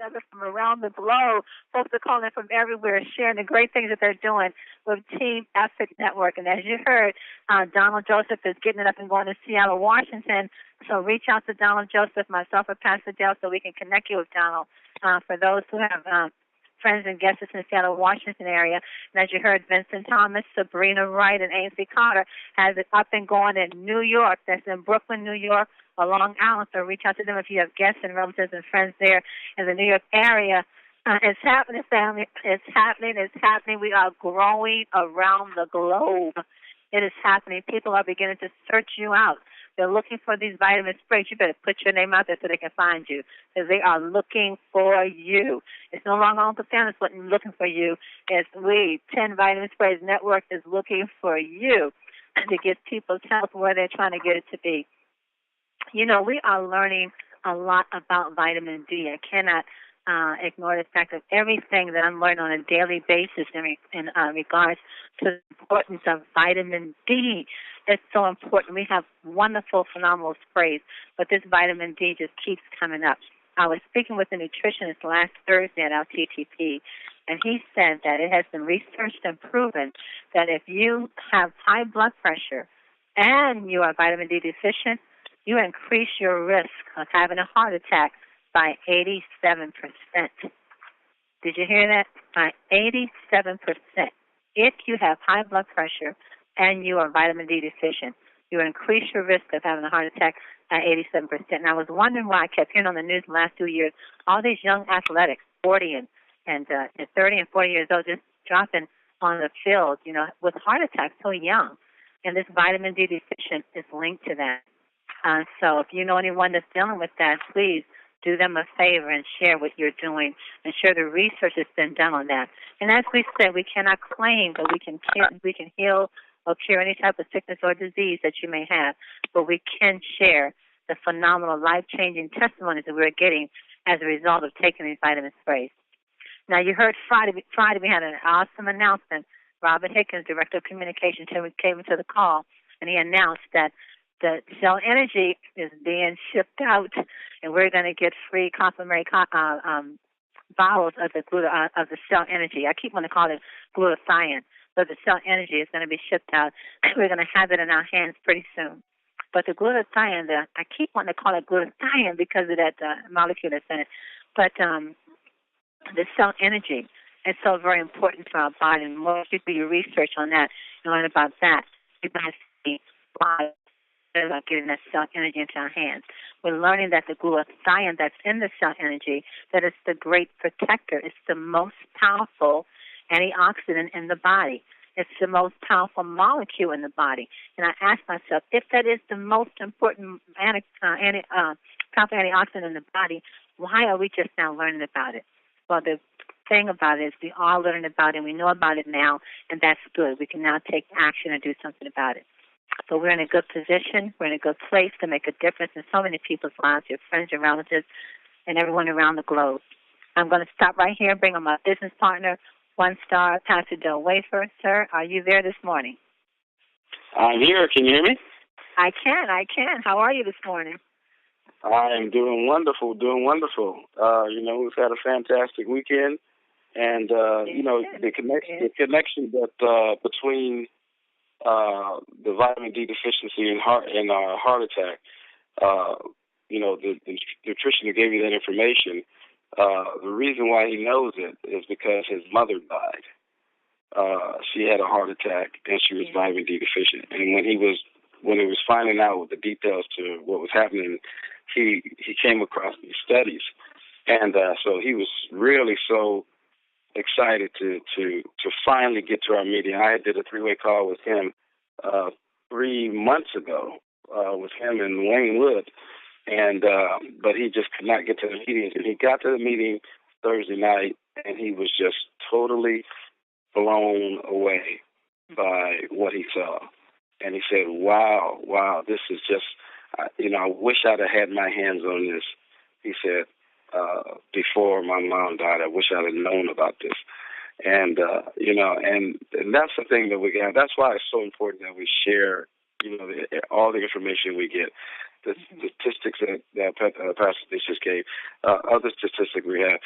together from around the globe. Folks are calling from everywhere, sharing the great things that they're doing with Team Effort Network. And as you heard, Donald Joseph is getting it up and going to Seattle, Washington. So reach out to Donald Joseph, myself, or Pastor Dale, so we can connect you with Donald. For those who have friends and guests in the Seattle, Washington area. And as you heard, Vincent Thomas, Sabrina Wright, and A.C. Carter has it up and going in New York. That's in Brooklyn, New York, or Long Island. So reach out to them if you have guests and relatives and friends there in the New York area. It's happening, family. It's happening. It's happening. We are growing around the globe. It is happening. People are beginning to search you out. They're looking for these vitamin sprays. You better put your name out there so they can find you, because they are looking for you. It's no longer Uncle Sam that's looking for you. It's we, 10 Vitamin Sprays Network, is looking for you to get people's health where they're trying to get it to be. You know, we are learning a lot about vitamin D. I cannot ignore the fact of everything that I'm learning on a daily basis in regards to the importance of vitamin D. It's so important. We have wonderful, phenomenal sprays, but this vitamin D just keeps coming up. I was speaking with a nutritionist last Thursday at our TTP, and he said that it has been researched and proven that if you have high blood pressure and you are vitamin D deficient, you increase your risk of having a heart attack by 87%. Did you hear that? By 87%. If you have high blood pressure and you are vitamin D deficient, you increase your risk of having a heart attack by 87%. And I was wondering why I kept hearing on the news the last 2 years, all these young athletics, 40 and 30 and 40 years old, just dropping on the field, you know, with heart attacks so young. And this vitamin D deficient is linked to that. So if you know anyone that's dealing with that, please do them a favor and share what you're doing and share the research that's been done on that. And as we said, we cannot claim that we can heal or cure any type of sickness or disease that you may have, but we can share the phenomenal life-changing testimonies that we're getting as a result of taking these vitamin sprays. Now, you heard Friday we had an awesome announcement. Robert Hickens, Director of Communications, came into the call, and he announced that the Cell Energy is being shipped out, and we're going to get free complimentary bottles of the Cell Energy. I keep wanting to call it glutathione, but the Cell Energy is going to be shipped out. We're going to have it in our hands pretty soon. But the glutathione, I keep wanting to call it glutathione because of that molecule that's in it. But the Cell Energy is so very important to our body. And more you do your research on that and learn about that, you're going to see why about getting that Cell Energy into our hands. We're learning that the glutathione that's in the Cell Energy, that it's the great protector. It's the most powerful antioxidant in the body. It's the most powerful molecule in the body. And I asked myself, if that is the most important powerful antioxidant in the body, why are we just now learning about it? Well, the thing about it is we are learning about it, and we know about it now, and that's good. We can now take action and do something about it. So we're in a good position. We're in a good place to make a difference in so many people's lives, your friends, your relatives, and everyone around the globe. I'm going to stop right here and bring on my business partner, One Star, Pastor Dale Wafer. Sir, are you there this morning? I'm here. Can you hear me? I can. How are you this morning? I am doing wonderful. We've had a fantastic weekend, and the connection that between the vitamin D deficiency and heart attack. The nutrition that gave you that information. The reason why he knows it is because his mother died. She had a heart attack and she was vitamin D deficient. And when he was finding out with the details to what was happening, he came across these studies, and so he was really so excited to finally get to our meeting. I did a 3-way call with him 3 months ago with him and Wayne Wood, and but he just could not get to the meeting. And he got to the meeting Thursday night, and he was just totally blown away by what he saw. And he said, wow, this is just, I wish I'd have had my hands on this. He said, before my mom died, I wish I'd have known about this. And, and that's the thing that we got. That's why it's so important that we share, all the information we get. The statistics that Pastor just gave, other statistics we have.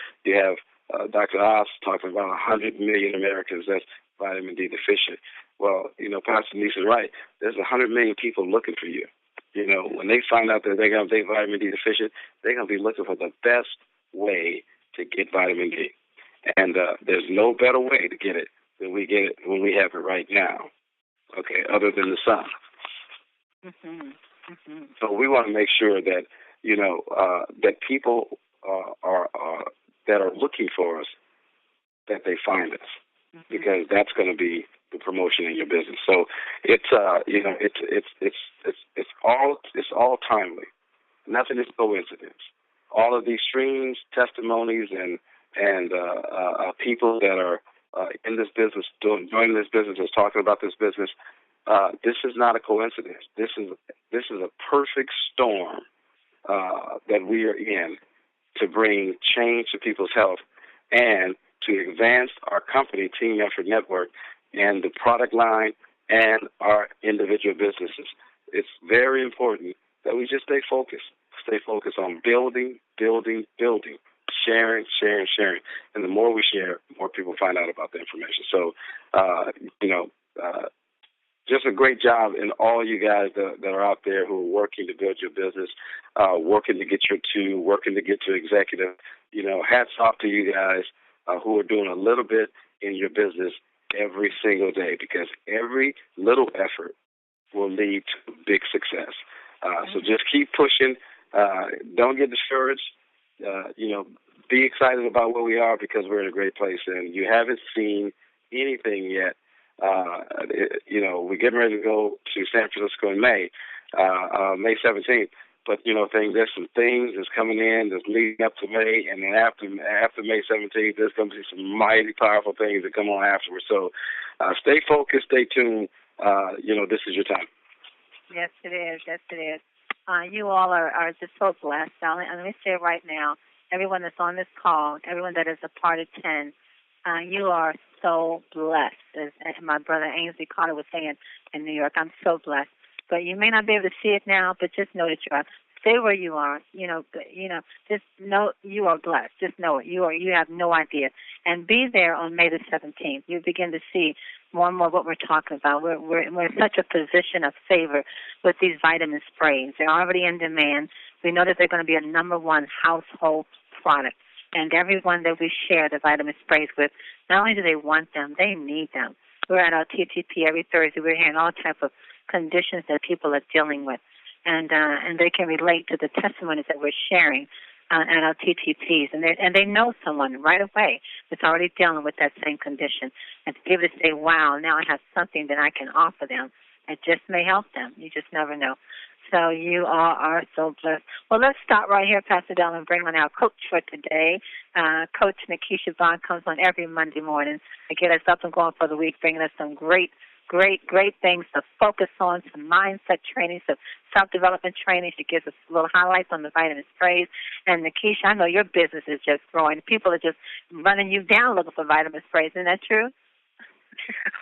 Dr. Oz talking about 100 million Americans that's vitamin D deficient. Well, Pastor Denise is right. There's 100 million people looking for you. When they find out that they're going to be vitamin D deficient, they're going to be looking for the best way to get vitamin D. And there's no better way to get it than we get it when we have it right now, okay, other than the sun. Mm-hmm. Mm-hmm. So we want to make sure that, that people that are looking for us, that they find us, mm-hmm. because that's going to be the promotion in your business. So it's it's all timely. Nothing is coincidence. All of these streams, testimonies, and people that are in this business, joining this business, is talking about this business. This is not a coincidence. This is a perfect storm that we are in to bring change to people's health and to advance our company, Team Effort Network, and the product line and our individual businesses. It's very important that we just stay focused on building, sharing. And the more we share, the more people find out about the information. So, just a great job in all you guys that are out there who are working to build your business, working to get your two, working to get to executive. Hats off to you guys who are doing a little bit in your business every single day, because every little effort will lead to big success. So just keep pushing. Don't get discouraged. Be excited about where we are, because we're in a great place, and you haven't seen anything yet. We're getting ready to go to San Francisco in May 17th. But there's some things that's coming in that's leading up to May, and then after May 17th, there's going to be some mighty powerful things that come on afterwards. So stay focused, stay tuned. This is your time. Yes, it is. Yes, it is. You all are just so blessed. And let me say it right now, everyone that's on this call, everyone that is a part of 10, you are so blessed. As my brother Ainsley Carter was saying in New York, I'm so blessed. But you may not be able to see it now, but just know that you are. Stay where you are. Just know you are blessed. Just know it. You have no idea. And be there on May the 17th. You begin to see more and more what we're talking about. We're in such a position of favor with these vitamin sprays. They're already in demand. We know that they're going to be a number one household product. And everyone that we share the vitamin sprays with, not only do they want them, they need them. We're at our TTP every Thursday. We're hearing all types of conditions that people are dealing with, and they can relate to the testimonies that we're sharing at our TTPs, and they know someone right away that's already dealing with that same condition, and to be able to say, wow, now I have something that I can offer them that just may help them. You just never know. So you all are so blessed. Well, let's stop right here, Pastor Dale, and bring on our coach for today. Coach Nikisha Bond comes on every Monday morning to get us up and going for the week, bringing us some great things to focus on, some mindset training, some self-development training. She gives us little highlights on the vitamin sprays. And Nikisha, I know your business is just growing. People are just running you down looking for vitamin sprays. Isn't that true?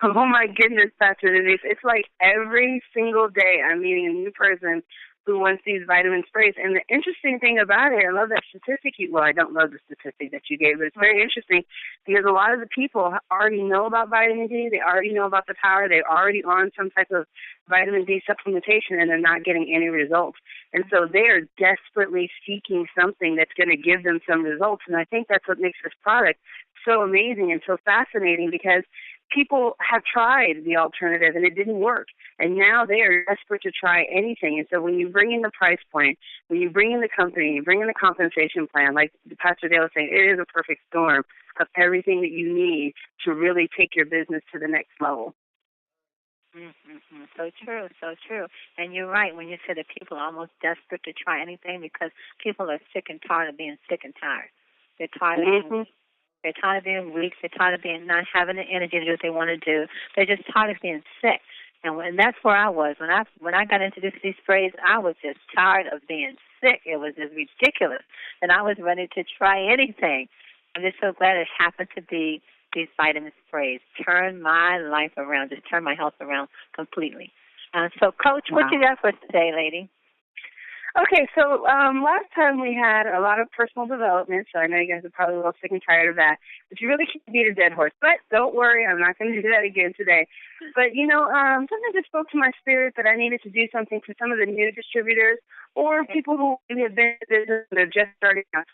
Oh, my goodness, Pastor Denise. It's like every single day I'm meeting a new person who wants these vitamin sprays. And the interesting thing about it, I love that statistic. I don't love the statistic that you gave, but it's very interesting because a lot of the people already know about vitamin D. They already know about the power. They're already on some type of vitamin D supplementation, and they're not getting any results. And so they are desperately seeking something that's going to give them some results. And I think that's what makes this product so amazing and so fascinating, because people have tried the alternative and it didn't work. And now they are desperate to try anything. And so when you bring in the price point, when you bring in the company, you bring in the compensation plan, like Pastor Dale was saying, it is a perfect storm of everything that you need to really take your business to the next level. Mm-hmm. So true, so true. And you're right when you said that people are almost desperate to try anything, because people are sick and tired of being sick and tired. They're tired of They're tired of being weak. They're tired of not having the energy to do what they want to do. They're just tired of being sick. And that's where I was. When I got introduced to these sprays, I was just tired of being sick. It was just ridiculous. And I was ready to try anything. I'm just so glad it happened to be these vitamin sprays. Turn my life around, just turn my health around completely. So, Coach, what you got for us today, lady? Okay, so last time we had a lot of personal development, so I know you guys are probably a little sick and tired of that, but you really can't beat a dead horse. But don't worry, I'm not going to do that again today. But, something just spoke to my spirit that I needed to do something for some of the new distributors or people who maybe have been in business and they're just starting out.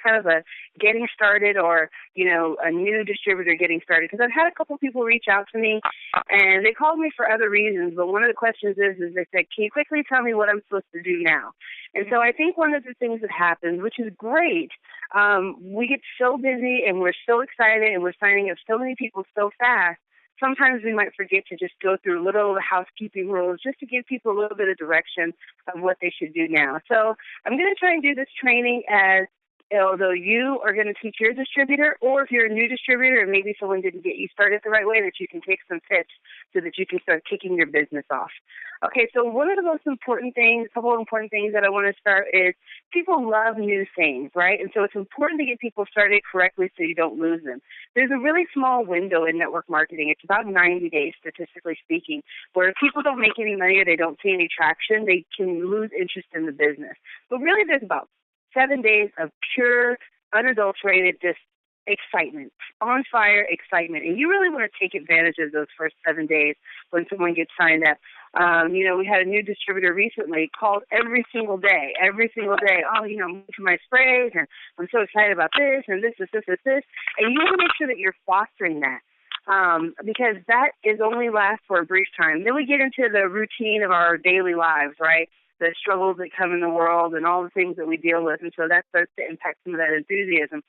Kind of a getting started or, a new distributor getting started. Because I've had a couple people reach out to me, and they called me for other reasons. But one of the questions is they said, can you quickly tell me what I'm supposed to do now? And so I think one of the things that happens, which is great, we get so busy and we're so excited and we're signing up so many people so fast. Sometimes we might forget to just go through little housekeeping rules just to give people a little bit of direction of what they should do now. So I'm going to try and do this training as although you are going to teach your distributor, or if you're a new distributor and maybe someone didn't get you started the right way, that you can take some tips so that you can start kicking your business off. Okay, so one of the most important things, a couple of important things that I want to start is people love new things, right? And so it's important to get people started correctly so you don't lose them. There's a really small window in network marketing. It's about 90 days, statistically speaking, where if people don't make any money or they don't see any traction, they can lose interest in the business. But really there's about 7 days of pure, unadulterated, just excitement, on fire excitement. And you really want to take advantage of those first 7 days when someone gets signed up. We had a new distributor recently called every single day. Oh, I'm to my sprays, and I'm so excited about this, and this. And you want to make sure that you're fostering that. Because that is only lasts for a brief time. Then we get into the routine of our daily lives, right? The struggles that come in the world and all the things that we deal with. And so that starts to impact some of that enthusiasm.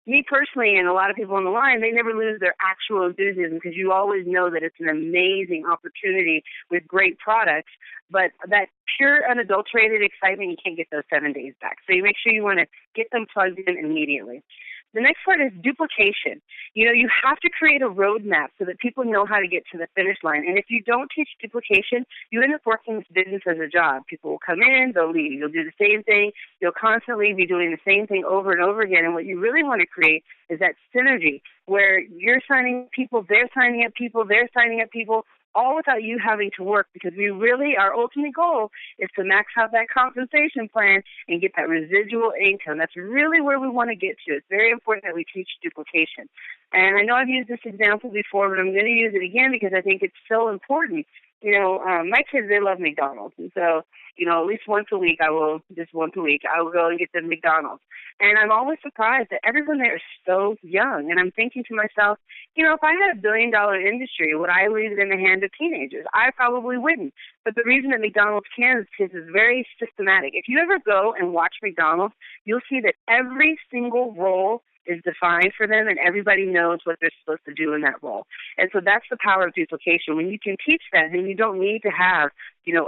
Me personally, and a lot of people on the line, they never lose their actual enthusiasm because you always know that it's an amazing opportunity with great products. But that pure, unadulterated excitement, you can't get those 7 days back. So you make sure you want to get them plugged in immediately. The next part is duplication. You have to create a roadmap so that people know how to get to the finish line. And if you don't teach duplication, you end up working this business as a job. People will come in, they'll leave. You'll do the same thing. You'll constantly be doing the same thing over and over again. And what you really want to create is that synergy where you're signing people, they're signing up people, they're signing up people, all without you having to work, because our ultimate goal is to max out that compensation plan and get that residual income. That's really where we want to get to. It's very important that we teach duplication. And I know I've used this example before, but I'm going to use it again because I think it's so important. My kids, they love McDonald's. And so, at least once a week, I will go and get them McDonald's. And I'm always surprised that everyone there is so young. And I'm thinking to myself, if I had $1 billion industry, would I leave it in the hands of teenagers? I probably wouldn't. But the reason that McDonald's can is because it's very systematic. If you ever go and watch McDonald's, you'll see that every single role is defined for them, and everybody knows what they're supposed to do in that role. And so that's the power of duplication. When you can teach that, then you don't need to have,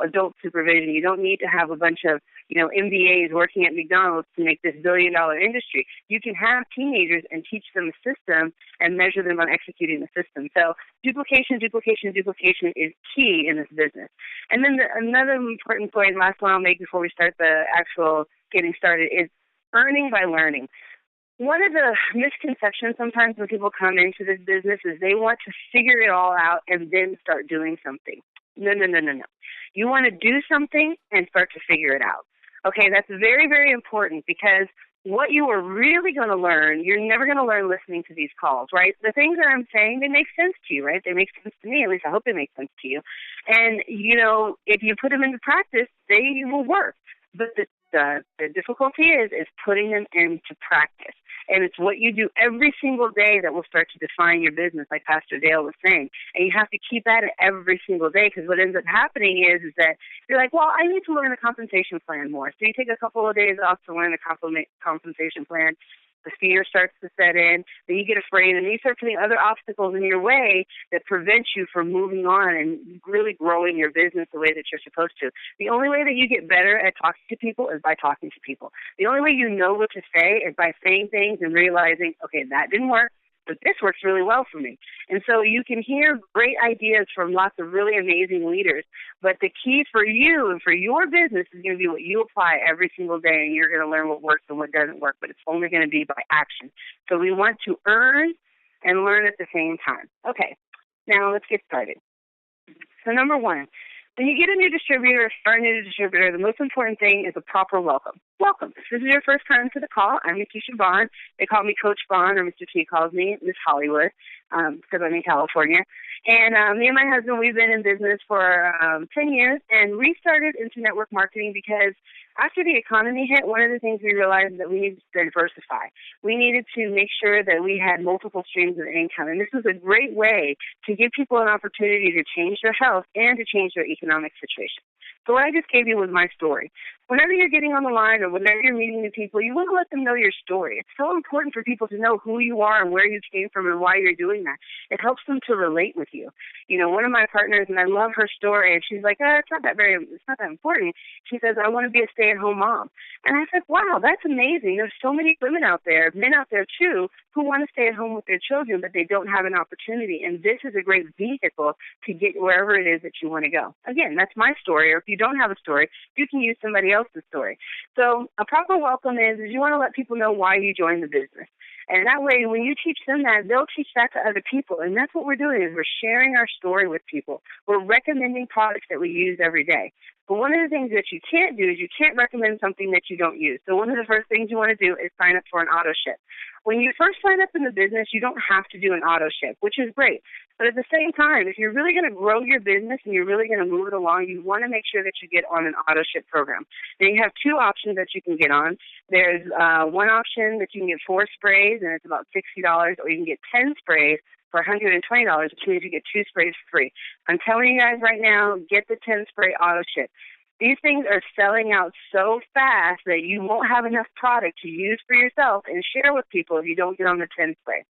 adult supervision. You don't need to have a bunch of, MBAs working at McDonald's to make this $1 billion industry. You can have teenagers and teach them the system and measure them on executing the system. So duplication is key in this business. And then another important point, last one I'll make before we start the actual getting started, is earning by learning. One of the misconceptions sometimes when people come into this business is they want to figure it all out and then start doing something. No. You want to do something and start to figure it out. Okay, that's very, very important, because what you are really going to learn, you're never going to learn listening to these calls, right? The things that I'm saying, they make sense to you, right? They make sense to me. At least I hope they make sense to you. And, if you put them into practice, they will work. But the difficulty is putting them into practice. And it's what you do every single day that will start to define your business, like Pastor Dale was saying. And you have to keep at it every single day, because what ends up happening is that you're like, well, I need to learn a compensation plan more. So you take a couple of days off to learn the compensation plan. The fear starts to set in, then you get afraid, and you start putting other obstacles in your way that prevent you from moving on and really growing your business the way that you're supposed to. The only way that you get better at talking to people is by talking to people. The only way you know what to say is by saying things and realizing, okay, that didn't work, but this works really well for me. And so you can hear great ideas from lots of really amazing leaders, but the key for you and for your business is going to be what you apply every single day, and you're going to learn what works and what doesn't work, but it's only going to be by action. So we want to earn and learn at the same time. Okay, now let's get started. So number one, When you get a new distributor, start a new distributor, the most important thing is a proper welcome. Welcome. If this is your first time to the call, I'm Nikisha Bond. They call me Coach Bond, or Mr. T calls me Miss Hollywood, because I'm in California. And me and my husband, we've been in business for 10 years, and we started into network marketing because after the economy hit, one of the things we realized is that we needed to diversify. We needed to make sure that we had multiple streams of income, and this was a great way to give people an opportunity to change their health and to change their economic situation. So what I just gave you was my story. Whenever you're getting on the line or whenever you're meeting new people, you want to let them know your story. It's so important for people to know who you are and where you came from and why you're doing that. It helps them to relate with you. You know, one of my partners, and I love her story, and she's like, it's not that important. She says, I want to be a stay-at-home mom. And I said, wow, that's amazing. There's so many women out there, men out there too, who want to stay at home with their children, but they don't have an opportunity. And this is a great vehicle to get wherever it is that you want to go. Again, that's my story. Or if you don't have a story, you can use somebody else's story. So a proper welcome is you want to let people know why you joined the business. And that way, when you teach them that, they'll teach that to other people. And that's what we're doing is we're sharing our story with people. We're recommending products that we use every day. But one of the things that you can't do is you can't recommend something that you don't use. So one of the first things you want to do is sign up for an auto ship. When you first sign up in the business, you don't have to do an auto ship, which is great. But at the same time, if you're really going to grow your business and you're really going to move it along, you want to make sure that you get on an auto ship program. Now, you have two options that you can get on. There's one option that you can get 4 sprays, and it's about $60, or you can get 10 sprays for $120, which means you get 2 sprays for free. I'm telling you guys right now, get the 10 spray auto ship. These things are selling out so fast that you won't have enough product to use for yourself and share with people if you don't get on the 10 spray.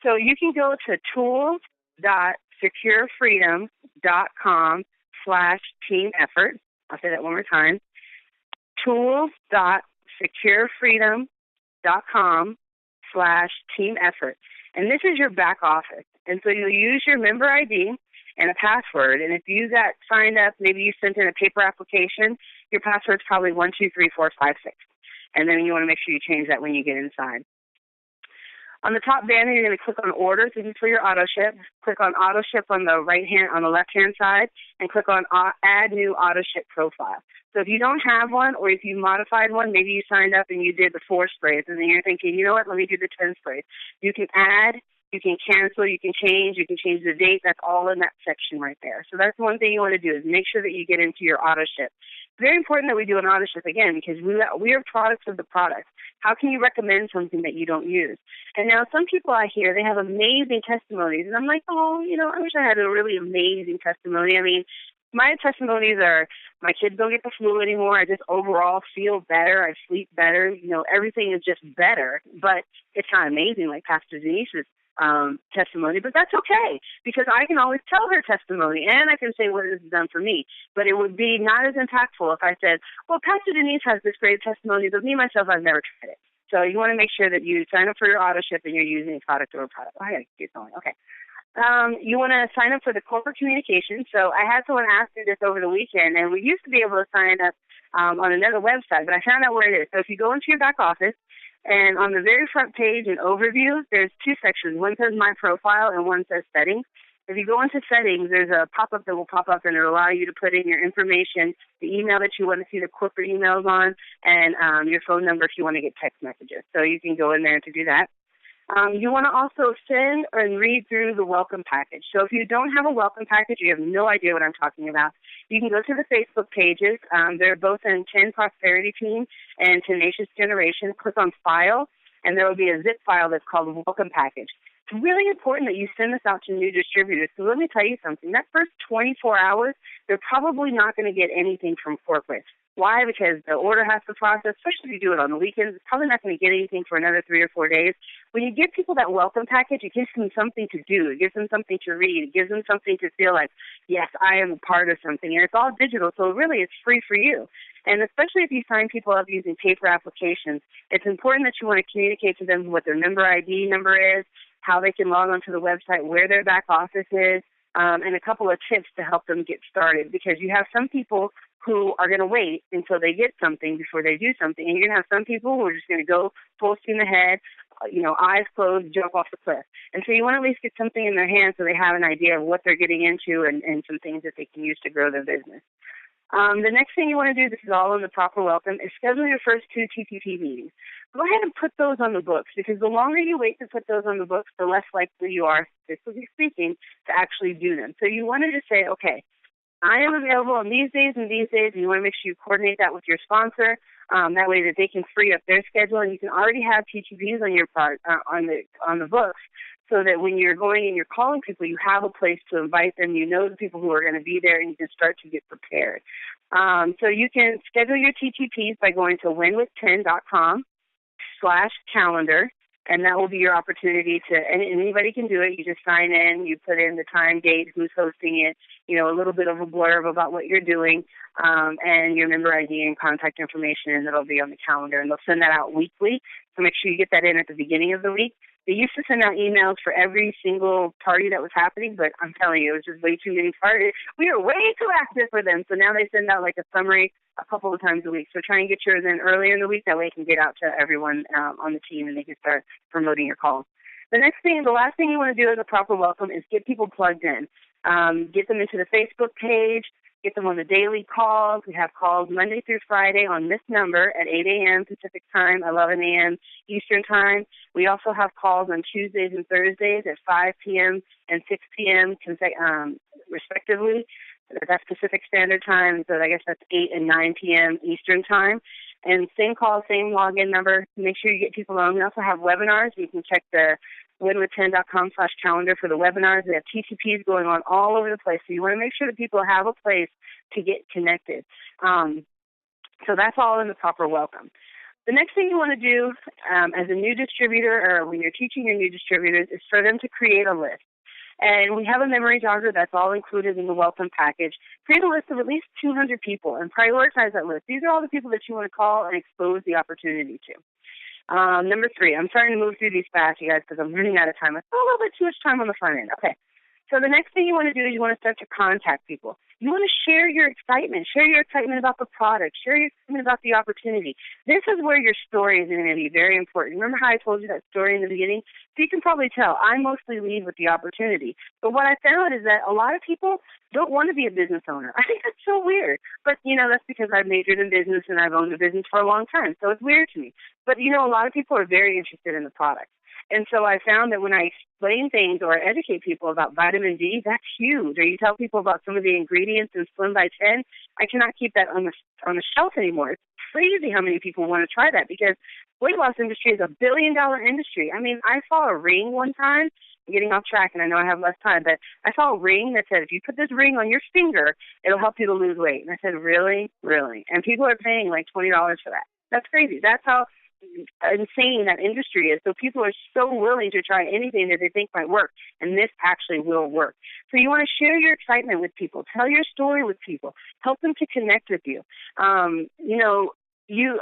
So you can go to tools.securefreedom.com/team effort. I'll say that one more time. tools.securefreedom.com/team effort. And this is your back office. And so you'll use your member ID and a password. And if you got signed up, maybe you sent in a paper application, your password's probably 123456. And then you want to make sure you change that when you get inside. On the top banner, you're going to click on Orders. This is for your auto ship. Click on Auto Ship on the left-hand side, and click on Add New Auto Ship Profile. So if you don't have one, or if you modified one, maybe you signed up and you did the 4 sprays, and then you're thinking, you know what, let me do the 10 sprays. You can add, you can cancel, you can change the date. That's all in that section right there. So that's one thing you want to do is make sure that you get into your auto ship. Very important that we do an auto ship, again, because we are products of the product. How can you recommend something that you don't use? And now some people I hear, they have amazing testimonies. And I'm like, I wish I had a really amazing testimony. I mean, my testimonies are, my kids don't get the flu anymore. I just overall feel better. I sleep better. Everything is just better. But it's not amazing like Pastor Denise's testimony, but that's okay, because I can always tell her testimony and I can say what it has done for me. But it would be not as impactful if I said, well, Pastor Denise has this great testimony, but me, myself, I've never tried it. So you want to make sure that you sign up for your auto ship and you're using a product or a product. I got to get going. Okay. You want to sign up for the corporate communication. So I had someone ask me this over the weekend, and we used to be able to sign up on another website, but I found out where it is. So if you go into your back office, and on the very front page in Overview, there's 2 sections. One says My Profile and one says Settings. If you go into Settings, there's a pop-up that will pop up, and it'll allow you to put in your information, the email that you want to see the corporate emails on, and your phone number if you want to get text messages. So you can go in there to do that. You want to also send and read through the welcome package. So if you don't have a welcome package, you have no idea what I'm talking about, you can go to the Facebook pages. They're both in 10 Prosperity Team and Tenacious Generation. Click on File, and there will be a zip file that's called Welcome Package. It's really important that you send this out to new distributors. So let me tell you something. That first 24 hours, they're probably not going to get anything from corporate. Why? Because the order has to process, especially if you do it on the weekends. It's probably not going to get anything for another 3 or 4 days. When you give people that welcome package, it gives them something to do. It gives them something to read. It gives them something to feel like, yes, I am a part of something. And it's all digital, so really it's free for you. And especially if you sign people up using paper applications, it's important that you want to communicate to them what their member ID number is, how they can log onto the website, where their back office is, and a couple of tips to help them get started. Because you have some people who are going to wait until they get something before they do something. And you're going to have some people who are just going to go full steam ahead, eyes closed, jump off the cliff. And so you want to at least get something in their hands so they have an idea of what they're getting into and some things that they can use to grow their business. The next thing you want to do, this is all in the proper welcome, is schedule your first 2 TPP meetings. Go ahead and put those on the books, because the longer you wait to put those on the books, the less likely you are, physically speaking, to actually do them. So you want to just say, okay, I am available on these days and these days, and you want to make sure you coordinate that with your sponsor. That way that they can free up their schedule, and you can already have TTPs on your part on the books, so that when you're going and you're calling people, you have a place to invite them. You know the people who are going to be there, and you can start to get prepared. So you can schedule your TTPs by going to winwith10.com/calendar. And that will be your opportunity to, and anybody can do it. You just sign in, you put in the time, date, who's hosting it, a little bit of a blurb about what you're doing, and your member ID and contact information, and it'll be on the calendar. And they'll send that out weekly, so make sure you get that in at the beginning of the week. They used to send out emails for every single party that was happening, but I'm telling you, it was just way too many parties. We were way too active for them, so now they send out like a summary a couple of times a week. So try and get yours in earlier in the week. That way it can get out to everyone on the team, and they can start promoting your calls. The last thing you want to do as a proper welcome is get people plugged in. Get them into the Facebook page. Get them on the daily calls. We have calls Monday through Friday on this number at 8 a.m. Pacific time, 11 a.m. Eastern time. We also have calls on Tuesdays and Thursdays at 5 p.m. and 6 p.m. Respectively. That's Pacific Standard Time, so I guess that's 8 and 9 p.m. Eastern Time. And same call, same login number. Make sure you get people on. We also have webinars. You can check the winwith10.com/calendar for the webinars. We have TCPs going on all over the place, so you want to make sure that people have a place to get connected. So that's all in the proper welcome. The next thing you want to do as a new distributor, or when you're teaching your new distributors, is for them to create a list. And we have a memory jogger that's all included in the welcome package. Create a list of at least 200 people and prioritize that list. These are all the people that you want to call and expose the opportunity to. Number 3, I'm starting to move through these fast, you guys, because I'm running out of time. I spent a little bit too much time on the front end. Okay. So the next thing you want to do is you want to start to contact people. You want to share your excitement. Share your excitement about the product. Share your excitement about the opportunity. This is where your story is going to be very important. Remember how I told you that story in the beginning? So you can probably tell I mostly lead with the opportunity. But what I found is that a lot of people don't want to be a business owner. I think that's so weird. But, that's because I've majored in business and I've owned a business for a long time. So it's weird to me. But, a lot of people are very interested in the product. And so I found that when I explain things or educate people about vitamin D, that's huge. Or you tell people about some of the ingredients in Slim by 10, I cannot keep that on the shelf anymore. It's crazy how many people want to try that, because weight loss industry is a $1 billion industry. I mean, I saw a ring one time. I'm getting off track, and I know I have less time, but I saw a ring that said, if you put this ring on your finger, it'll help you to lose weight. And I said, really? Really? And people are paying like $20 for that. That's crazy. That's how insane that industry is. So people are so willing to try anything that they think might work, and this actually will work. So you want to share your excitement with people, tell your story with people, help them to connect with you.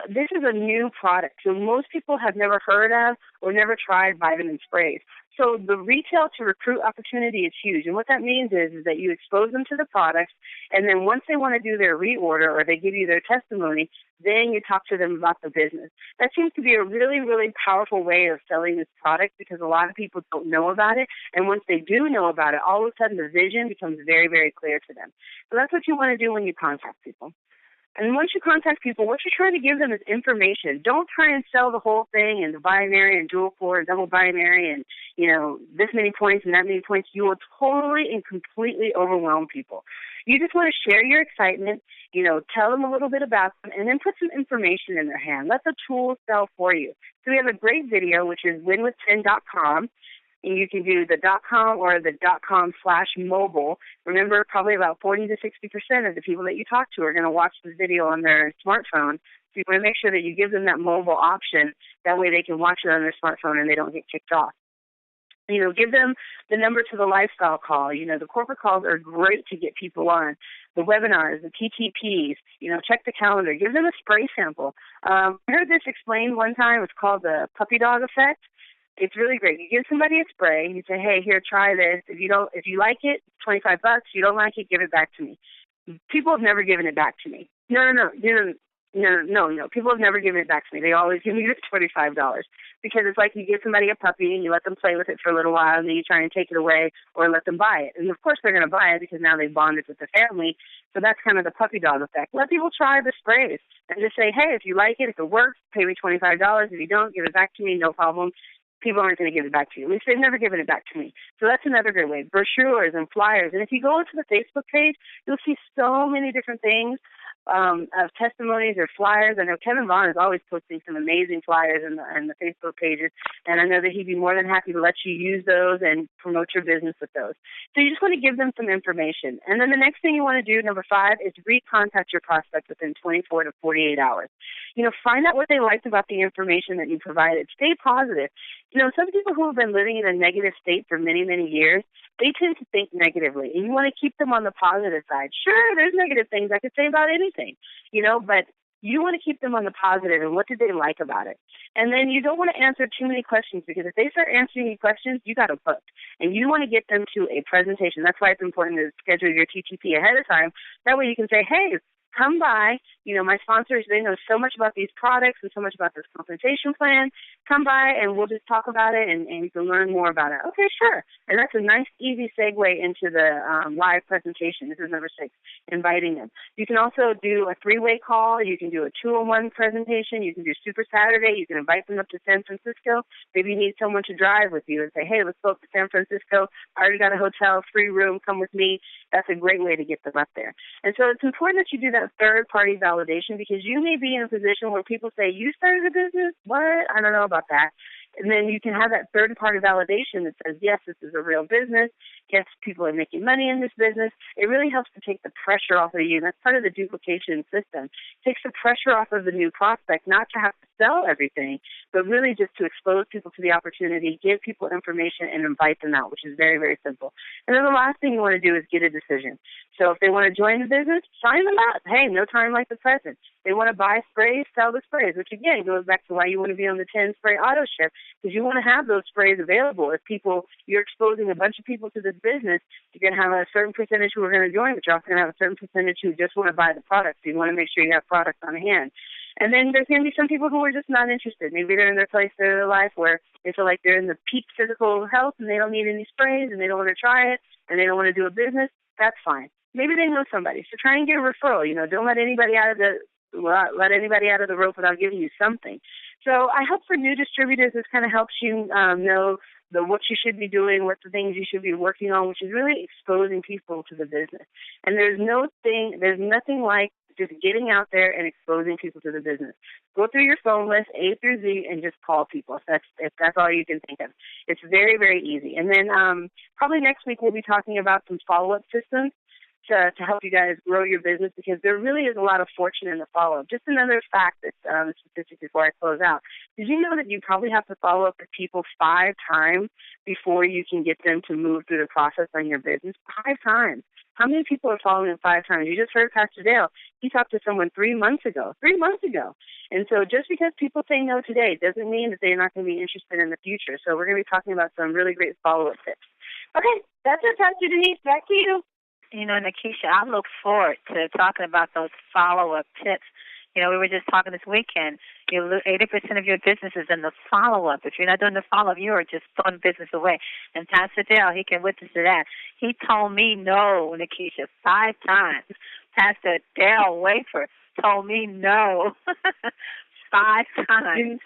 This is a new product, so most people have never heard of or never tried vitamin sprays. So the retail to recruit opportunity is huge. And what that means is that you expose them to the products, and then once they want to do their reorder or they give you their testimony, then you talk to them about the business. That seems to be a really, really powerful way of selling this product, because a lot of people don't know about it. And once they do know about it, all of a sudden the vision becomes very, very clear to them. So that's what you want to do when you contact people. And once you contact people, what you're trying to give them is information. Don't try and sell the whole thing and the binary and dual core and double binary and, this many points and that many points. You will totally and completely overwhelm people. You just want to share your excitement, tell them a little bit about them, and then put some information in their hand. Let the tools sell for you. So we have a great video, which is winwith10.com. And you can do the .com or the .com/mobile. Remember, probably about 40 to 60% of the people that you talk to are going to watch this video on their smartphone. So you want to make sure that you give them that mobile option. That way they can watch it on their smartphone and they don't get kicked off. Give them the number to the lifestyle call. The corporate calls are great to get people on. The webinars, the TTPs, check the calendar. Give them a spray sample. I heard this explained one time. It's called the puppy dog effect. It's really great. You give somebody a spray. You say, hey, here, try this. If you like it, it's $25. If you don't like it, give it back to me. People have never given it back to me. No. No. People have never given it back to me. They always give me the $25 because it's like you give somebody a puppy and you let them play with it for a little while and then you try and take it away or let them buy it. And of course they're going to buy it because now they've bonded with the family. So that's kind of the puppy dog effect. Let people try the sprays and just say, hey, if you like it, if it works, pay me $25. If you don't, give it back to me, no problem. People aren't going to give it back to you. At least they've never given it back to me. So that's another good way. Brochures and flyers. And if you go into the Facebook page, you'll see so many different things of testimonies or flyers. I know Kevin Vaughn is always posting some amazing flyers in the Facebook pages, and I know that he'd be more than happy to let you use those and promote your business with those. So you just want to give them some information. And then the next thing you want to do, number 5, is recontact your prospect within 24 to 48 hours. Find out what they liked about the information that you provided. Stay positive. Some people who have been living in a negative state for many, many years, they tend to think negatively, and you want to keep them on the positive side. Sure, there's negative things I could say about anything, but you want to keep them on the positive, and what did they like about it? And then you don't want to answer too many questions, because if they start answering you questions, you got them hooked, and you want to get them to a presentation. That's why it's important to schedule your TTP ahead of time. That way you can say, hey, come by. My sponsors, they know so much about these products and so much about this compensation plan. Come by and we'll just talk about it and you can learn more about it. Okay, sure. And that's a nice, easy segue into the live presentation. This is number 6, inviting them. You can also do a 3-way call. You can do a 2-on-1 presentation. You can do Super Saturday. You can invite them up to San Francisco. Maybe you need someone to drive with you and say, hey, let's go up to San Francisco. I already got a hotel, free room. Come with me. That's a great way to get them up there. And so it's important that you do that third-party validation, because you may be in a position where people say, you started a business? What? I don't know about that. And then you can have that third-party validation that says, yes, this is a real business. Yes, people are making money in this business. It really helps to take the pressure off of you. And that's part of the duplication system. It takes the pressure off of the new prospect, not to have to sell everything, but really just to expose people to the opportunity, give people information, and invite them out, which is very, very simple. And then the last thing you want to do is get a decision. So if they want to join the business, sign them up. Hey, no time like the present. They want to buy sprays, sell the sprays, which again goes back to why you want to be on the 10-spray auto ship, because you want to have those sprays available. If you're exposing a bunch of people to this business, you're going to have a certain percentage who are going to join, but you're also going to have a certain percentage who just want to buy the product. So you want to make sure you have products on hand. And then there's going to be some people who are just not interested. Maybe they're in their place in their life where they feel like they're in the peak physical health and they don't need any sprays and they don't want to try it and they don't want to do a business. That's fine. Maybe they know somebody. So try and get a referral. Don't let anybody out of the rope without giving you something. So I hope for new distributors, this kind of helps you know what you should be doing, what the things you should be working on, which is really exposing people to the business. And there's nothing like just getting out there and exposing people to the business. Go through your phone list, A through Z, and just call people. If that's all you can think of. It's very, very easy. And then probably next week we'll be talking about some follow-up systems to help you guys grow your business, because there really is a lot of fortune in the follow-up. Just another fact, statistic before I close out. Did you know that you probably have to follow up with people 5 times before you can get them to move through the process on your business? 5 times. How many people are following him 5 times? You just heard Pastor Dale. He talked to someone 3 months ago. 3 months ago. And so just because people say no today doesn't mean that they're not going to be interested in the future. So we're going to be talking about some really great follow-up tips. Okay, that's it, Pastor Denise. Back to you. Nikisha, I look forward to talking about those follow-up tips. We were just talking this weekend. 80% of your business is in the follow-up. If you're not doing the follow-up, you are just throwing business away. And Pastor Dale, he can witness to that. He told me no, Nikisha, 5 times. Pastor Dale Wafer told me no 5 times.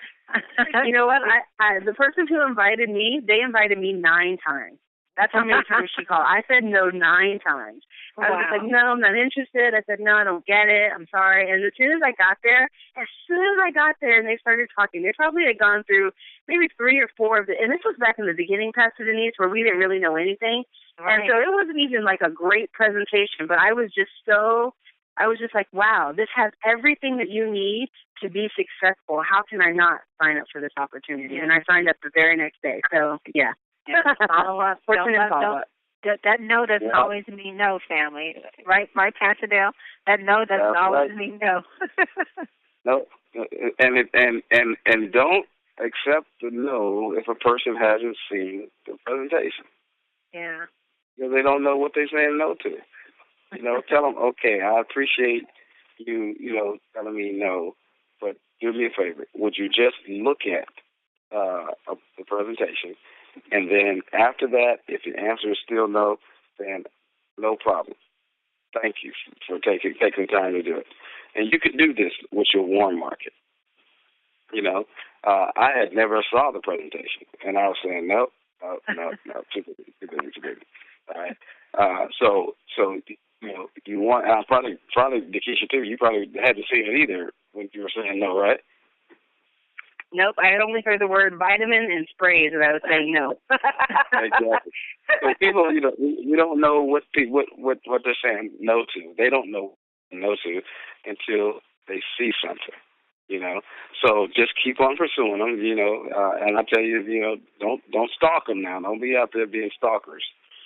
You know what? I the person who invited me, they invited me 9 times. That's how many times she called. I said no 9 times. I was just like, no, I'm not interested. I said, no, I don't get it. I'm sorry. And as soon as I got there, and they started talking, they probably had gone through maybe 3 or 4 of and this was back in the beginning, Pastor Denise, where we didn't really know anything. Right. And so it wasn't even like a great presentation, but I was just like, wow, this has everything that you need to be successful. How can I not sign up for this opportunity? And I signed up the very next day. So, yeah. Follow up. That no doesn't always mean no, family. Right, Pastor Dale? That no doesn't always mean no. No, and don't accept the no if a person hasn't seen the presentation. Yeah. Because they don't know what they're saying no to. Tell them, okay, I appreciate you telling me no, but do me a favor. Would you just look at the presentation, and then after that, if the answer is still no, then no problem. Thank you for taking time to do it. And you could do this with your warm market. I had never saw the presentation, and I was saying no, too busy. All right. So you want, probably Nikisha too. You probably hadn't seen it either when you were saying no, right? Nope, I had only heard the word vitamin and sprays, and I was saying no. Exactly. So people, you don't know what they're saying no to. They don't know no to until they see something. So just keep on pursuing them. And I tell you, don't stalk them now. Don't be out there being stalkers.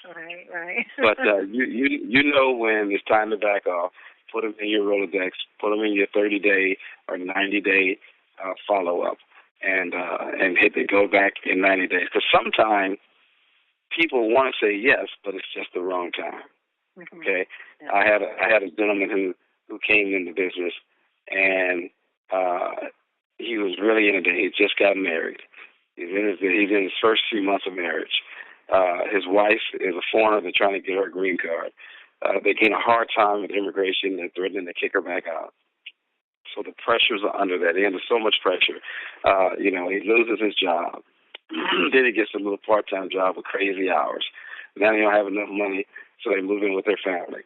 Right. But you know when it's time to back off. Put them in your Rolodex. Put them in your 30-day or 90-day follow-up, and hit the go back in 90 days. Because sometimes people want to say yes, but it's just the wrong time. Mm-hmm. Okay, yeah. I had a gentleman who came in the business, and he was really in it. He just got married. He's in his first few months of marriage. His wife is a foreigner. They're trying to get her a green card. They gain a hard time with immigration. They're threatening to kick her back out. So the pressures are under that. They're under so much pressure. He loses his job. Then he gets a little part-time job with crazy hours. Now they don't have enough money, so they move in with their family.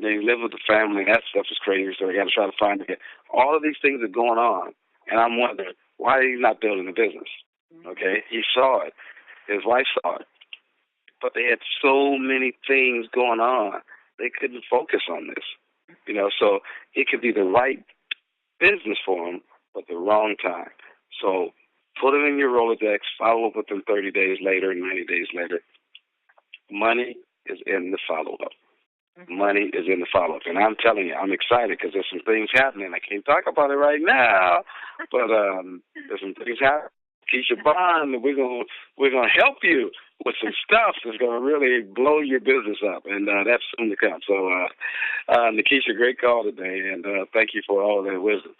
They live with the family. That stuff is crazy, so they got to try to find it. All of these things are going on, and I'm wondering, why is he not building a business? Okay, he saw it. His wife saw it. But they had so many things going on, they couldn't focus on this. So it could be the right business for them, but the wrong time. So put it in your Rolodex, follow up with them 30 days later, 90 days later. Money is in the follow-up. Money is in the follow-up. And I'm telling you, I'm excited because there's some things happening. I can't talk about it right now, but there's some things happening. Keisha Bond, we're gonna help you with some stuff that's gonna really blow your business up, and that's soon to come. So, Nikisha, great call today, and thank you for all that wisdom.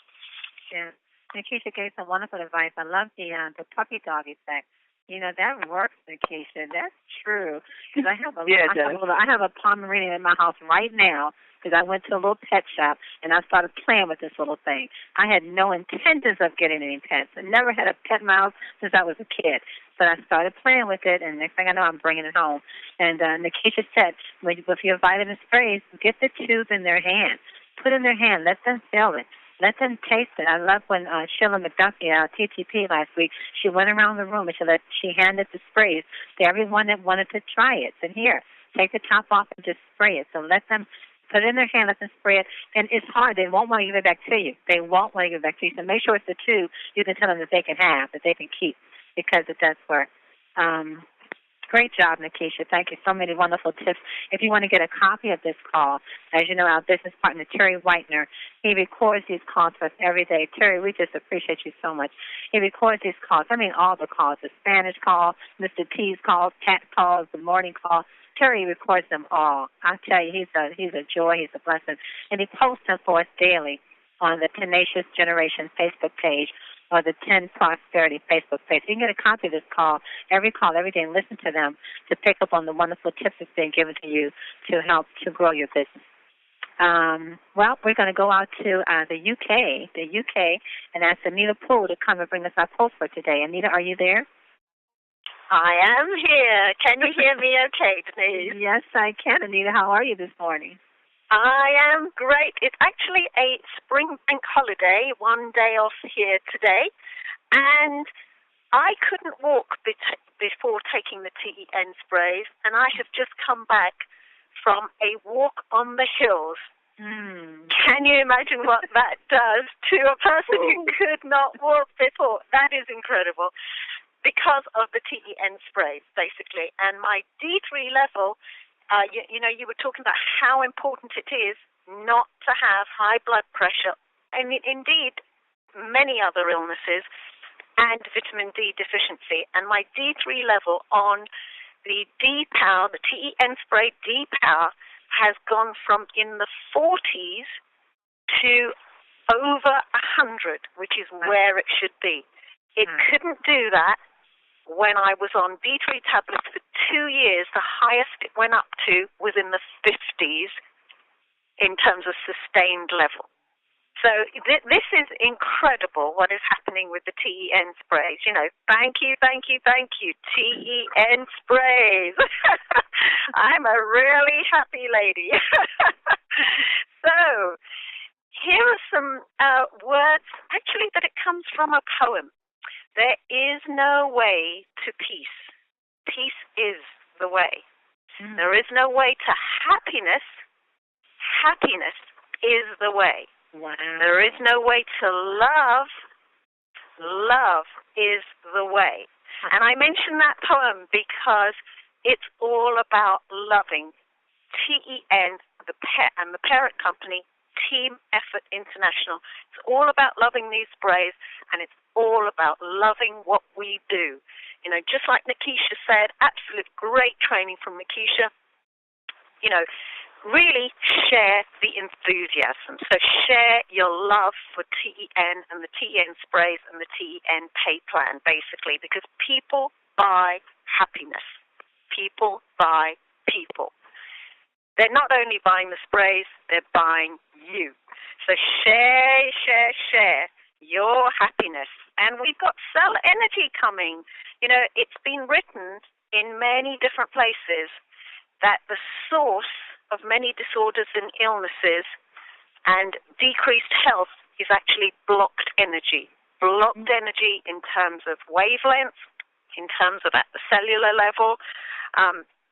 Yeah, Nikisha gave some wonderful advice. I love the puppy dog effect. That works, Nikisha. That's true. Because I have a Pomeranian in my house right now. Because I went to a little pet shop and I started playing with this little thing. I had no intentions of getting any pets. I never had a pet mouse since I was a kid. But I started playing with it, and next thing I know, I'm bringing it home. And Nikisha said, with your vitamin sprays, get the tube in their hand. Put it in their hand. Let them feel it. Let them taste it. I love when Sheila McDuffie, TTP last week, she went around the room and she handed the sprays to everyone that wanted to try it. And here, take the top off and just spray it. So let them put it in their hand, let them spray it. And it's hard. They won't want to give it back to you. They won't want to give it back to you. So make sure it's the tube you can tell them that they can have, that they can keep, because it does work. Great job, Nikisha. Thank you. So many wonderful tips. If you want to get a copy of this call, as you know, our business partner, Terry Whitener, he records these calls for us every day. Terry, we just appreciate you so much. He records these calls. I mean, all the calls, the Spanish call, Mr. T's calls, cat calls, the morning call. Terry records them all. I tell you, he's a joy. He's a blessing. And he posts them for us daily on the Tenacious Generation Facebook page or the 10 Prosperity Facebook page. You can get a copy of this call every day, and listen to them to pick up on the wonderful tips that's being given to you to help to grow your business. Well, we're going to go out to the UK, and ask Anita Poole to come and bring us our post for today. Anita, are you there? I am here. Can you hear me okay, Denise? Yes, I can, Anita. How are you this morning? I am great. It's actually a spring bank holiday, one day off here today, and I couldn't walk before taking the TEN sprays, and I have just come back from a walk on the hills. Can you imagine what that does to a person who could not walk before? That is incredible. Because of the TEN sprays, basically. And my D3 level, you were talking about how important it is not to have high blood pressure, and indeed many other illnesses, and vitamin D deficiency. And my D3 level on the D-Power, the TEN spray D-Power, has gone from in the 40s to over 100, which is where it should be. It couldn't do that when I was on D3 tablets for 2 years. The highest it went up to was in the 50s in terms of sustained level. So this is incredible what is happening with the TEN sprays. You know, thank you, TEN sprays. I'm a really happy lady. So here are some words, actually, that it comes from a poem. There is no way to peace. Peace is the way. There is no way to happiness. Happiness is the way. Wow. There is no way to love. Love is the way. And I mention that poem because it's all about loving. TEN, the parent company, Team Effort International. It's all about loving these sprays, and it's all about loving what we do. You know, just like Nikisha said, absolute great training from Nikisha. You know, really share the enthusiasm. So share your love for TEN and the TEN sprays and the TEN pay plan, basically, because people buy happiness. People buy people. They're not only buying the sprays, they're buying you. So share your happiness. And we've got cell energy coming. You know, it's been written in many different places that the source of many disorders and illnesses and decreased health is actually blocked energy. Blocked energy in terms of wavelength, in terms of at the cellular level,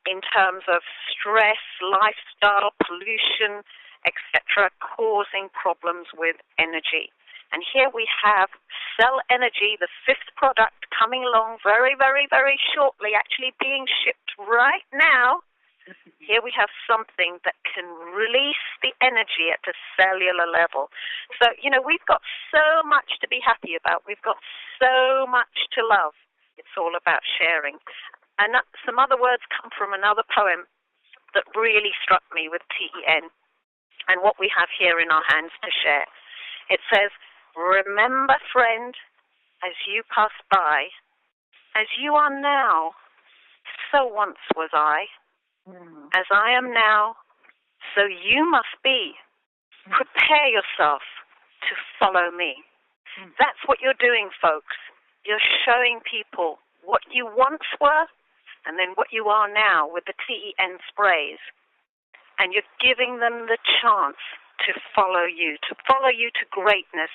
in terms of stress, lifestyle, pollution, etc., causing problems with energy. And here we have cell energy, the 5th product, coming along very, very, very shortly, actually being shipped right now. Here we have something that can release the energy at a cellular level. So, you know, we've got so much to be happy about. We've got so much to love. It's all about sharing. And some other words come from another poem that really struck me with TEN and what we have here in our hands to share. It says, "Remember, friend, as you pass by, as you are now, so once was I. As I am now, so you must be. Prepare yourself to follow me." That's what you're doing, folks. You're showing people what you once were and then what you are now with the TEN sprays. And you're giving them the chance to follow you to greatness,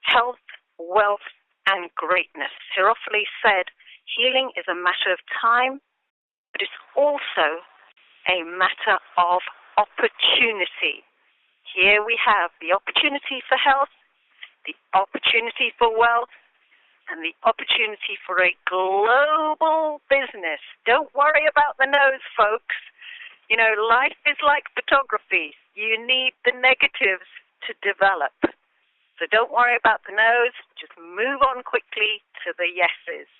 health, wealth, and greatness. Hierophilus said, healing is a matter of time, but it's also a matter of opportunity. Here we have the opportunity for health, the opportunity for wealth, and the opportunity for a global business. Don't worry about the nose, folks. You know, life is like photography. You need the negatives to develop. So don't worry about the nose. Just move on quickly to the yeses.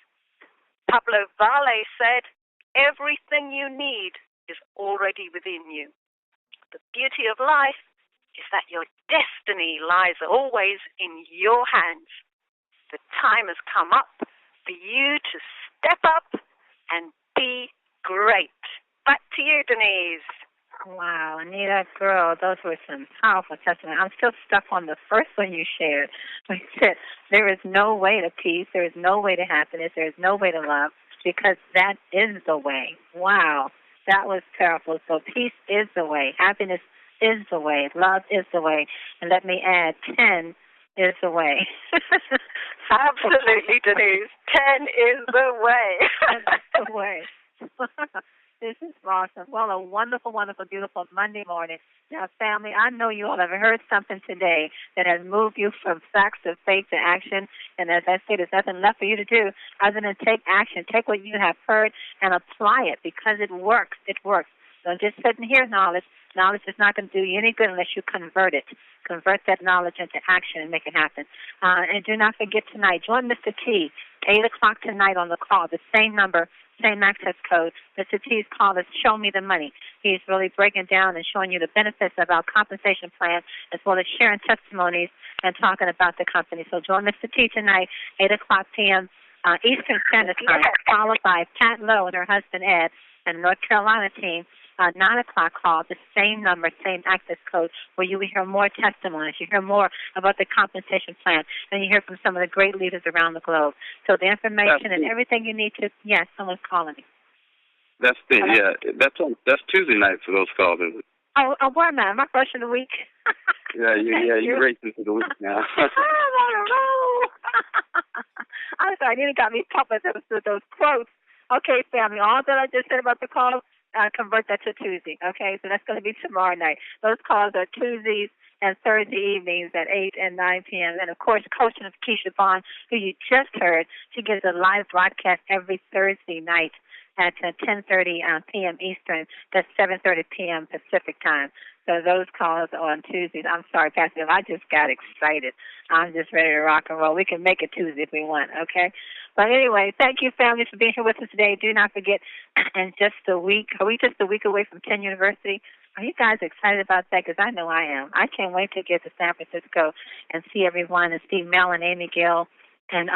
Pablo Valle said, everything you need is already within you. The beauty of life is that your destiny lies always in your hands. The time has come up for you to step up and be great. Back to you, Denise. Wow, Anita, girl, those were some powerful testimonies. I'm still stuck on the first one you shared. You said there is no way to peace, there is no way to happiness, there is no way to love, because that is the way. Wow, that was powerful. So peace is the way, happiness is the way, love is the way, and let me add, 10 is the way. Absolutely, Denise. 10 is the way. 10 is the way. This is awesome. Well, a wonderful, wonderful, beautiful Monday morning. Now, family, I know you all have heard something today that has moved you from facts of faith to action. And as I say, there's nothing left for you to do other than take action. Take what you have heard and apply it, because it works. It works. Don't just sit and hear knowledge. Knowledge is not going to do you any good unless you convert it. Convert that knowledge into action and make it happen. And do not forget tonight, join Mr. T 8 o'clock tonight on the call, the same number, same access code. Mr. T's call is Show Me the Money. He's really breaking down and showing you the benefits of our compensation plan, as well as sharing testimonies and talking about the company. So join Mr. T tonight, 8 o'clock p.m. Eastern Standard Time, followed by Pat Lowe and her husband Ed and the North Carolina team. 9 o'clock call, the same number, same access code, where you will hear more testimonies. You hear more about the compensation plan, and you hear from some of the great leaders around the globe. So the information and everything you need to, yes, someone's calling me. That's it, yeah. That's Tuesday night for those calls, isn't it? Oh, where am I? Am I fresh in the week? You're racing through the week now. I'm on a roll. I'm sorry, Nina got me pumping those quotes. Okay, family, all that I just said about the call, convert that to Tuesday, okay? So that's going to be tomorrow night. Those calls are Tuesdays and Thursday evenings at 8 and 9 p.m. And, of course, coaching of Nikisha Bond, who you just heard, she gives a live broadcast every Thursday night at 10:30 p.m. Eastern. That's 7:30 p.m. Pacific time. So those calls are on Tuesdays. I'm sorry, Pastor, I just got excited. I'm just ready to rock and roll. We can make it Tuesday if we want, okay? But anyway, thank you, family, for being here with us today. Do not forget, in just a week, are we just a week away from 10 University? Are you guys excited about that? Because I know I am. I can't wait to get to San Francisco and see everyone and see Mel and Amy Gill and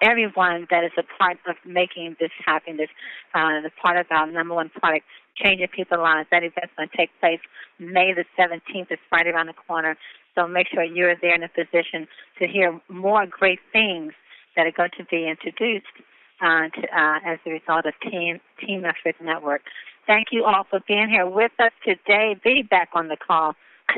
everyone that is a part of making this happen, this part of our number one product, changing people's lives. That event's going to take place May the 17th. It's right around the corner. So make sure you're there in a position to hear more great things that are going to be introduced as a result of Team Effort Network. Thank you all for being here with us today. Be back on the call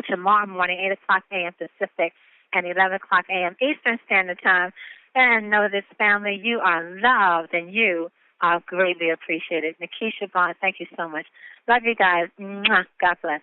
tomorrow morning, 8 o'clock a.m. Pacific and 11 o'clock a.m. Eastern Standard Time. And know this, family, you are loved and you are greatly appreciated. Nikisha Bond, thank you so much. Love you guys. Mwah. God bless.